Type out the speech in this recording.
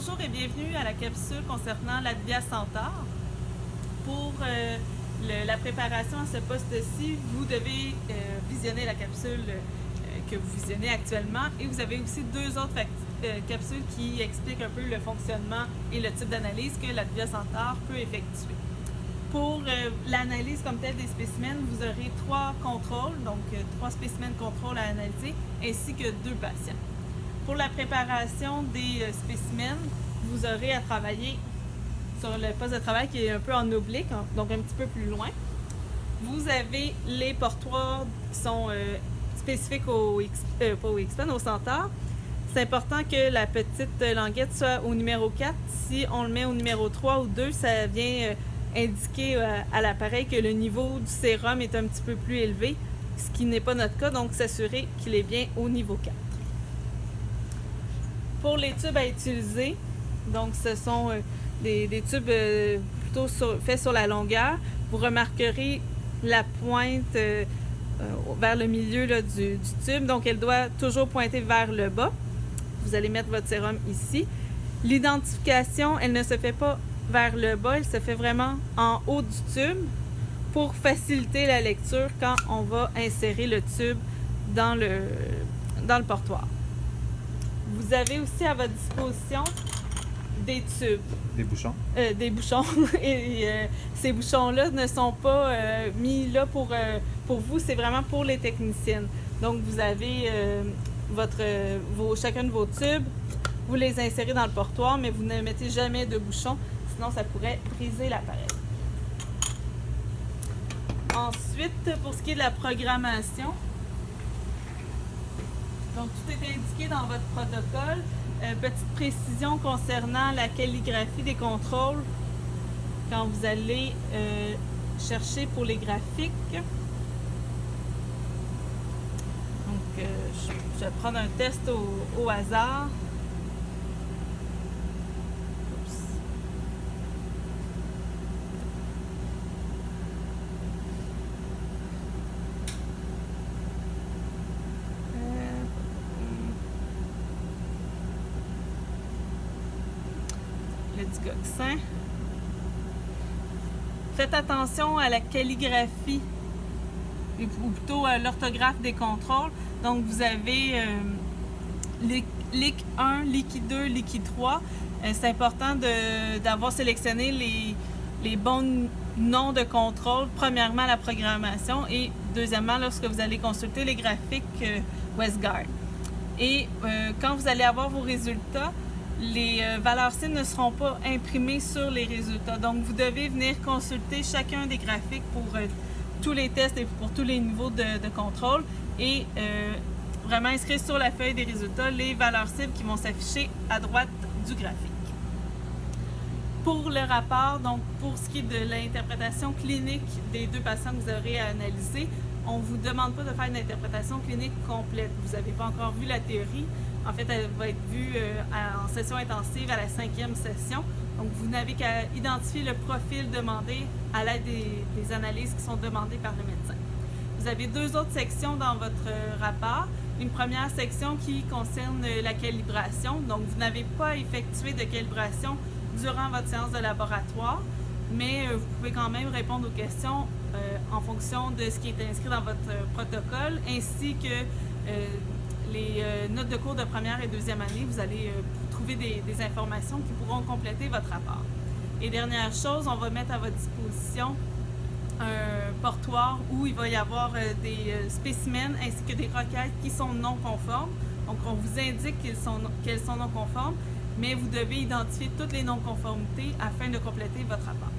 Bonjour et bienvenue à la capsule concernant l'Advia Centaure. Pour la préparation à ce poste-ci, vous devez visionner la capsule que vous visionnez actuellement et vous avez aussi deux autres capsules qui expliquent un peu le fonctionnement et le type d'analyse que l'Advia Centaure peut effectuer. Pour l'analyse comme telle des spécimens, vous aurez trois contrôles, donc trois spécimens de contrôle à analyser, ainsi que deux patients. Pour la préparation des spécimens, vous aurez à travailler sur le poste de travail qui est un peu en oblique, donc un petit peu plus loin. Vous avez les portoirs qui sont spécifiques au Centaure. C'est important que la petite languette soit au numéro 4. Si on le met au numéro 3 ou 2, ça vient indiquer à l'appareil que le niveau du sérum est un petit peu plus élevé, ce qui n'est pas notre cas, donc s'assurer qu'il est bien au niveau 4. Pour les tubes à utiliser, donc ce sont des tubes plutôt faits sur la longueur. Vous remarquerez la pointe vers le milieu là, du tube, donc elle doit toujours pointer vers le bas. Vous allez mettre votre sérum ici. L'identification, elle ne se fait pas vers le bas, elle se fait vraiment en haut du tube pour faciliter la lecture quand on va insérer le tube dans le portoir. Vous avez aussi à votre disposition des tubes. Des bouchons? Des bouchons. Et ces bouchons-là ne sont pas mis là pour vous, c'est vraiment pour les techniciennes. Donc, vous avez chacun de vos tubes, vous les insérez dans le portoir, mais vous ne mettez jamais de bouchon, sinon ça pourrait briser l'appareil. Ensuite, pour ce qui est de la programmation, donc, tout est indiqué dans votre protocole. Petite précision concernant la calligraphie des contrôles quand vous allez chercher pour les graphiques. Donc, je vais prendre un test au hasard. Le digoxin. Faites attention à la calligraphie, ou plutôt à l'orthographe des contrôles. Donc, vous avez LIC 1, LIC 2, LIC 3. C'est important d'avoir sélectionné les bons noms de contrôle, premièrement la programmation et deuxièmement lorsque vous allez consulter les graphiques Westgard. Et quand vous allez avoir vos résultats, les valeurs cibles ne seront pas imprimées sur les résultats. Donc, vous devez venir consulter chacun des graphiques pour tous les tests et pour tous les niveaux de contrôle et vraiment inscrire sur la feuille des résultats les valeurs cibles qui vont s'afficher à droite du graphique. Pour le rapport, donc pour ce qui est de l'interprétation clinique des deux patients que vous aurez à analyser, on ne vous demande pas de faire une interprétation clinique complète. Vous n'avez pas encore vu la théorie. En fait, elle va être vue en session intensive à la 5e session. Donc, vous n'avez qu'à identifier le profil demandé à l'aide des analyses qui sont demandées par le médecin. Vous avez deux autres sections dans votre rapport. Une première section qui concerne la calibration. Donc, vous n'avez pas effectué de calibration durant votre séance de laboratoire, mais vous pouvez quand même répondre aux questions en fonction de ce qui est inscrit dans votre protocole, ainsi que les notes de cours de première et deuxième année. Vous allez trouver des informations qui pourront compléter votre rapport. Et dernière chose, on va mettre à votre disposition un portoir où il va y avoir des spécimens ainsi que des requêtes qui sont non conformes. Donc, on vous indique qu'elles sont non conformes, mais vous devez identifier toutes les non-conformités afin de compléter votre rapport.